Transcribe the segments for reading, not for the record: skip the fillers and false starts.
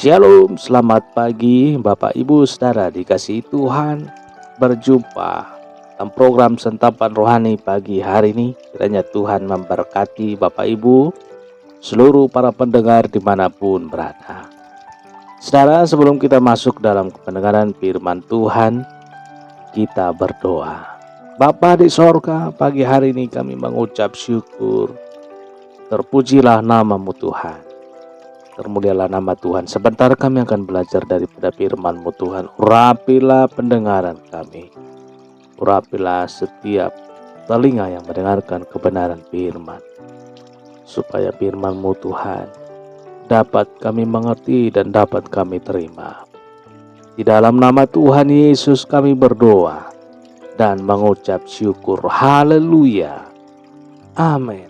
Shalom, selamat pagi Bapak Ibu Saudara dikasihi Tuhan. Berjumpa dalam program Santapan Rohani pagi hari ini. Kiranya Tuhan memberkati Bapak Ibu, seluruh para pendengar dimanapun berada. Saudara, sebelum kita masuk dalam pendengaran firman Tuhan, kita berdoa. Bapa di sorga, pagi hari ini kami mengucap syukur. Terpujilah nama-Mu Tuhan. Termulialah nama Tuhan. Sebentar kami akan belajar daripada firman-Mu Tuhan. Urapilah pendengaran kami. Urapilah setiap telinga yang mendengarkan kebenaran firman. Supaya firman-Mu Tuhan dapat kami mengerti dan dapat kami terima. Di dalam nama Tuhan Yesus kami berdoa dan mengucap syukur. Haleluya. Amin.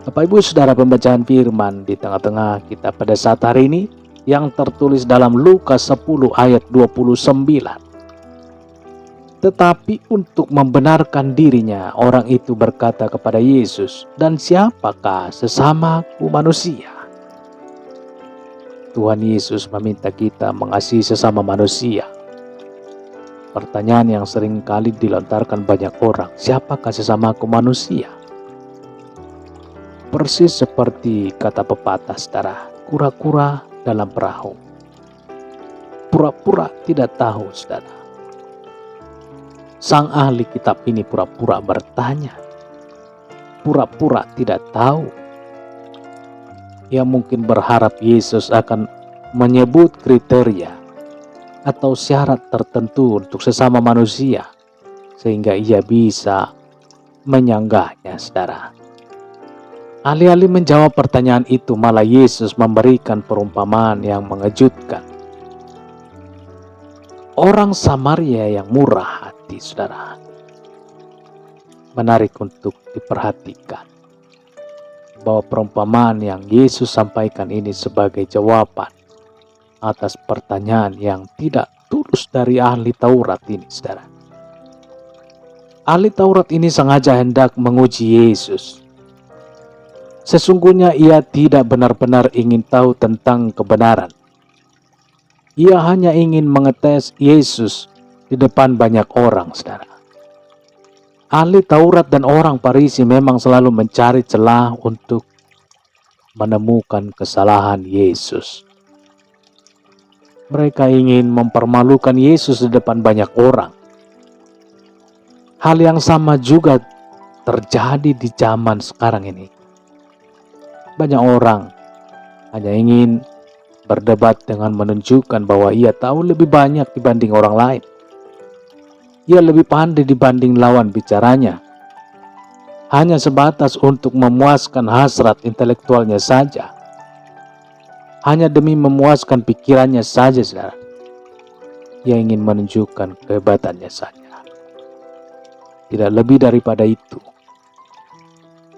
Bapak Ibu Saudara, pembacaan firman di tengah-tengah kita pada saat hari ini yang tertulis dalam Lukas 10 ayat 29. Tetapi untuk membenarkan dirinya, orang itu berkata kepada Yesus, "Dan siapakah sesamaku manusia?" Tuhan Yesus meminta kita mengasihi sesama manusia. Pertanyaan yang sering kali dilontarkan banyak orang, siapakah sesamaku manusia? Persis seperti kata pepatah, saudara, kura-kura dalam perahu. Pura-pura tidak tahu, saudara. Sang ahli kitab ini pura-pura bertanya. Pura-pura tidak tahu. Ia mungkin berharap Yesus akan menyebut kriteria atau syarat tertentu untuk sesama manusia, sehingga ia bisa menyanggahnya, saudara. Alih-alih menjawab pertanyaan itu, malah Yesus memberikan perumpamaan yang mengejutkan. Orang Samaria yang murah hati, saudara. Menarik untuk diperhatikan bahwa perumpamaan yang Yesus sampaikan ini sebagai jawaban atas pertanyaan yang tidak tulus dari ahli Taurat ini, saudara. Ahli Taurat ini sengaja hendak menguji Yesus. Sesungguhnya ia tidak benar-benar ingin tahu tentang kebenaran. Ia hanya ingin mengetes Yesus di depan banyak orang, saudara. Ahli Taurat dan orang Farisi memang selalu mencari celah untuk menemukan kesalahan Yesus. Mereka ingin mempermalukan Yesus di depan banyak orang. Hal yang sama juga terjadi di zaman sekarang ini. Banyak orang hanya ingin berdebat dengan menunjukkan bahwa ia tahu lebih banyak dibanding orang lain. Ia lebih pandai dibanding lawan bicaranya. Hanya sebatas untuk memuaskan hasrat intelektualnya saja. Hanya demi memuaskan pikirannya saja, saudara. Ia ingin menunjukkan kehebatannya saja. Tidak lebih daripada itu.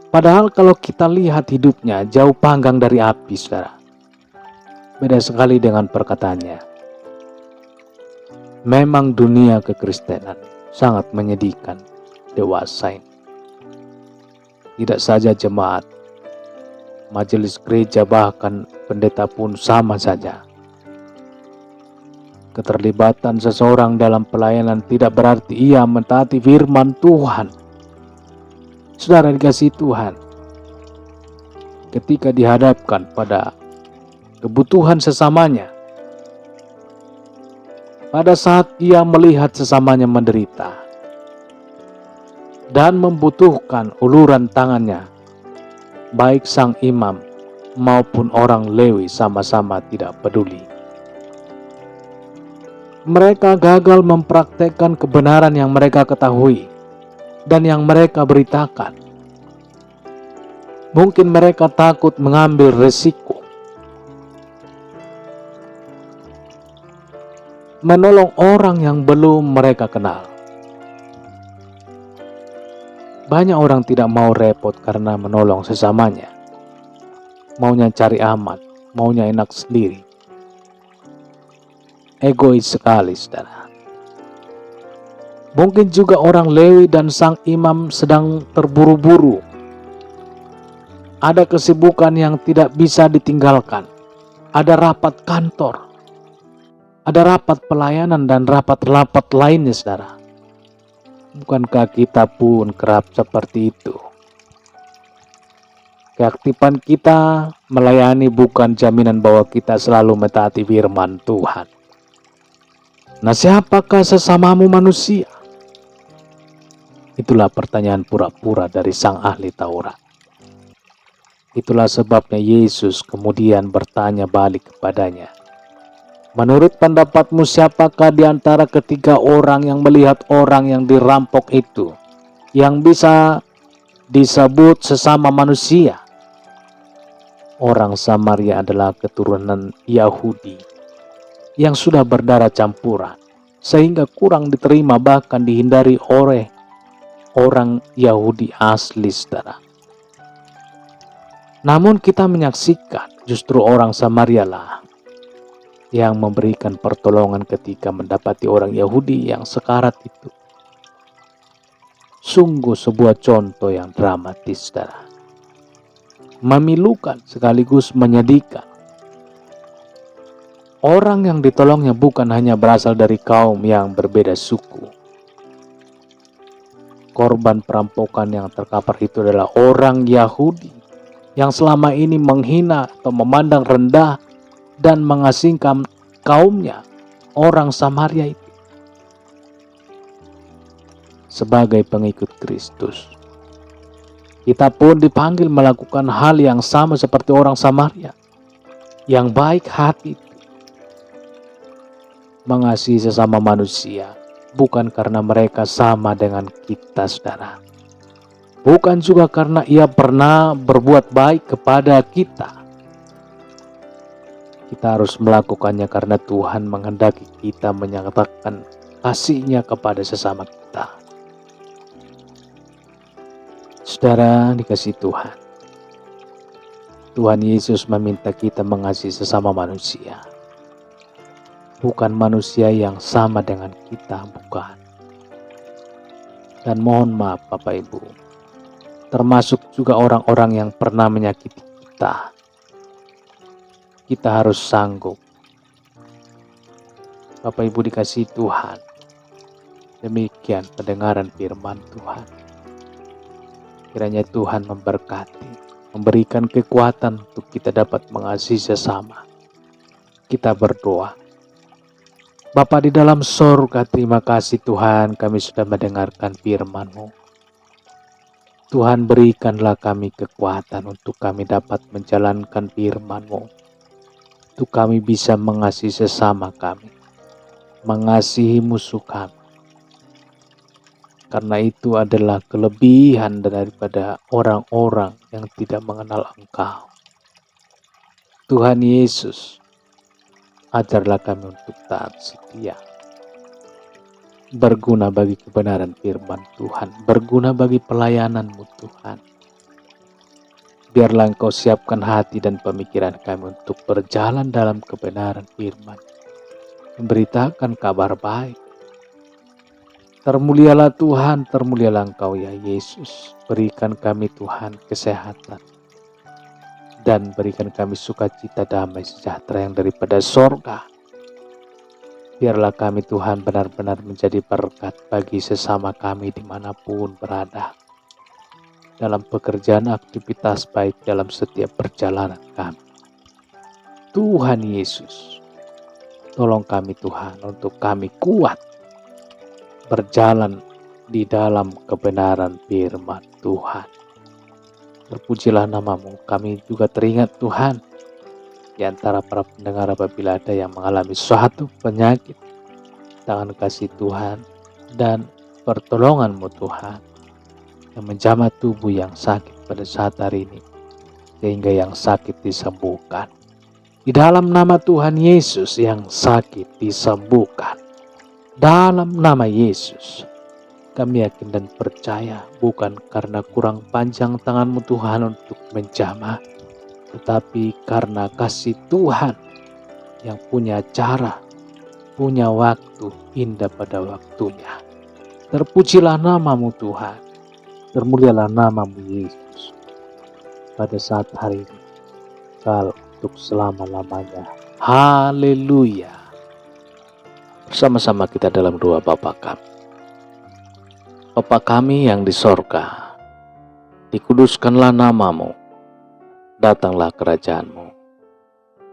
Padahal kalau kita lihat hidupnya jauh panggang dari api, saudara. Beda sekali dengan perkataannya. Memang dunia kekristenan sangat menyedihkan dewasa ini. Tidak saja jemaat, majelis gereja bahkan pendeta pun sama saja. Keterlibatan seseorang dalam pelayanan tidak berarti ia mentaati firman Tuhan. Saudara dikasihi Tuhan, ketika dihadapkan pada kebutuhan sesamanya, pada saat ia melihat sesamanya menderita dan membutuhkan uluran tangannya, baik sang imam maupun orang Lewi sama-sama tidak peduli. Mereka gagal mempraktekkan kebenaran yang mereka ketahui dan yang mereka beritakan. Mungkin mereka takut mengambil resiko. Menolong orang yang belum mereka kenal. Banyak orang tidak mau repot karena menolong sesamanya. Maunya cari aman, maunya enak sendiri. Egois sekali, saudara. Mungkin juga orang Lewi dan sang imam sedang terburu-buru. Ada kesibukan yang tidak bisa ditinggalkan. ada rapat kantor, ada rapat pelayanan dan rapat-rapat lainnya, saudara. Bukankah kita pun kerap seperti itu? Keaktifan kita melayani bukan jaminan bahwa kita selalu mentaati firman Tuhan. Nah, siapakah sesamamu manusia? Itulah pertanyaan pura-pura dari sang ahli Taurat. Itulah sebabnya Yesus kemudian bertanya balik kepadanya, menurut pendapatmu siapakah di antara ketiga orang yang melihat orang yang dirampok itu yang bisa disebut sesama manusia? Orang Samaria adalah keturunan Yahudi yang sudah berdarah campuran, sehingga kurang diterima bahkan dihindari oleh orang Yahudi asli, saudara. Namun kita menyaksikan justru orang Samaria lah yang memberikan pertolongan ketika mendapati orang Yahudi yang sekarat itu. Sungguh sebuah contoh yang dramatis, saudara. Memilukan sekaligus menyedihkan. Orang yang ditolongnya bukan hanya berasal dari kaum yang berbeda suku. Korban perampokan yang terkapar itu adalah orang Yahudi yang selama ini menghina atau memandang rendah dan mengasingkan kaumnya, orang Samaria itu. Sebagai pengikut Kristus, kita pun dipanggil melakukan hal yang sama seperti orang Samaria yang baik hati, mengasihi sesama manusia bukan karena mereka sama dengan kita, saudara. Bukan juga karena ia pernah berbuat baik kepada kita. Kita harus melakukannya karena Tuhan menghendaki kita menyatakan kasih-Nya kepada sesama kita. Saudara dikasihi Tuhan, Tuhan Yesus meminta kita mengasihi sesama manusia. Bukan manusia yang sama dengan kita, bukan. Dan mohon maaf Bapak Ibu, termasuk juga orang-orang yang pernah menyakiti kita. Kita harus sanggup. Bapak Ibu dikasihi Tuhan, demikian pendengaran firman Tuhan. Kiranya Tuhan memberkati, memberikan kekuatan untuk kita dapat mengasihi sesama. Kita berdoa. Bapa di dalam sorga, terima kasih Tuhan kami sudah mendengarkan firman-Mu. Tuhan berikanlah kami kekuatan untuk kami dapat menjalankan firman-Mu. Untuk kami bisa mengasihi sesama kami, mengasihi musuh kami. Karena itu adalah kelebihan daripada orang-orang yang tidak mengenal Engkau. Tuhan Yesus, ajarlah kami untuk taat setia. Berguna bagi kebenaran firman Tuhan, berguna bagi pelayanan-Mu Tuhan. Biarlah Engkau siapkan hati dan pemikiran kami untuk berjalan dalam kebenaran firman, memberitakan kabar baik. Termulialah Tuhan, termulialah Engkau ya Yesus. Berikan kami Tuhan kesehatan. Dan berikan kami sukacita, damai, sejahtera yang daripada sorga. Biarlah kami Tuhan benar-benar menjadi berkat bagi sesama kami dimanapun berada. Dalam pekerjaan aktivitas baik dalam setiap perjalanan kami. Tuhan Yesus, tolong kami Tuhan untuk kami kuat berjalan di dalam kebenaran firman Tuhan. Terpujilah nama-Mu. Kami juga teringat Tuhan, di antara para pendengar apabila ada yang mengalami suatu penyakit, tangan kasih Tuhan dan pertolongan-Mu Tuhan yang menjamah tubuh yang sakit pada saat hari ini, sehingga yang sakit disembuhkan. Di dalam nama Tuhan Yesus, yang sakit disembuhkan. Dalam nama Yesus, kami yakin dan percaya bukan karena kurang panjang tangan-Mu Tuhan untuk menjamah, tetapi karena kasih Tuhan yang punya cara, punya waktu indah pada waktunya. Terpujilah nama-Mu Tuhan, termulialah nama-Mu Yesus pada saat hari ini. Kalau untuk selama-lamanya. Haleluya. Bersama-sama kita dalam doa Bapa kami. Bapa kami yang di sorga, dikuduskanlah namamu, datanglah kerajaanmu.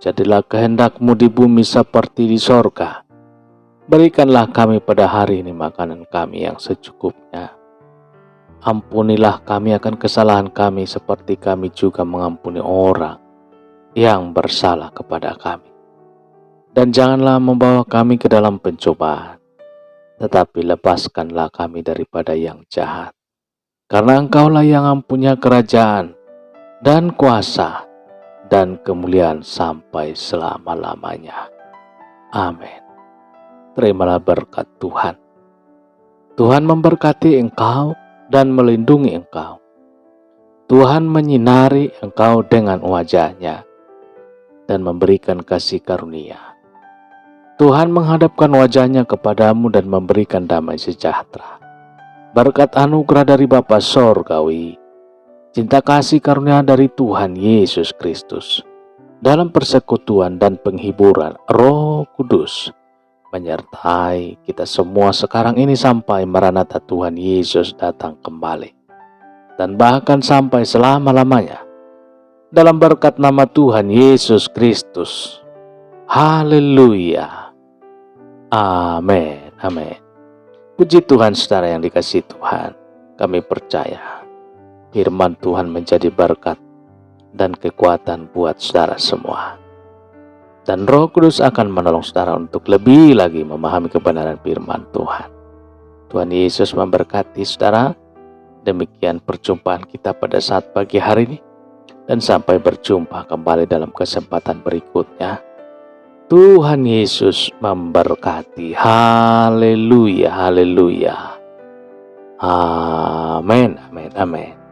Jadilah kehendak-Mu di bumi seperti di sorga. Berikanlah kami pada hari ini makanan kami yang secukupnya. Ampunilah kami akan kesalahan kami seperti kami juga mengampuni orang yang bersalah kepada kami. Dan janganlah membawa kami ke dalam pencobaan, tetapi lepaskanlah kami daripada yang jahat. Karena Engkaulah yang mempunyai kerajaan dan kuasa dan kemuliaan sampai selama-lamanya. Amin. Terimalah berkat Tuhan. Tuhan memberkati engkau dan melindungi engkau. Tuhan menyinari engkau dengan wajah-Nya dan memberikan kasih karunia. Tuhan menghadapkan wajah-Nya kepadamu dan memberikan damai sejahtera. Berkat anugerah dari Bapa Sorgawi, cinta kasih karunia dari Tuhan Yesus Kristus, dalam persekutuan dan penghiburan Roh Kudus, menyertai kita semua sekarang ini sampai Maranatha Tuhan Yesus datang kembali, dan bahkan sampai selama-lamanya. Dalam berkat nama Tuhan Yesus Kristus. Haleluya. Amin. Amin. Puji Tuhan saudara yang dikasihi Tuhan. Kami percaya firman Tuhan menjadi berkat dan kekuatan buat saudara semua. Dan Roh Kudus akan menolong saudara untuk lebih lagi memahami kebenaran firman Tuhan. Tuhan Yesus memberkati saudara. Demikian perjumpaan kita pada saat pagi hari ini. Dan sampai berjumpa kembali dalam kesempatan berikutnya. Tuhan Yesus memberkati. Haleluya, haleluya. Amin, amin, amin.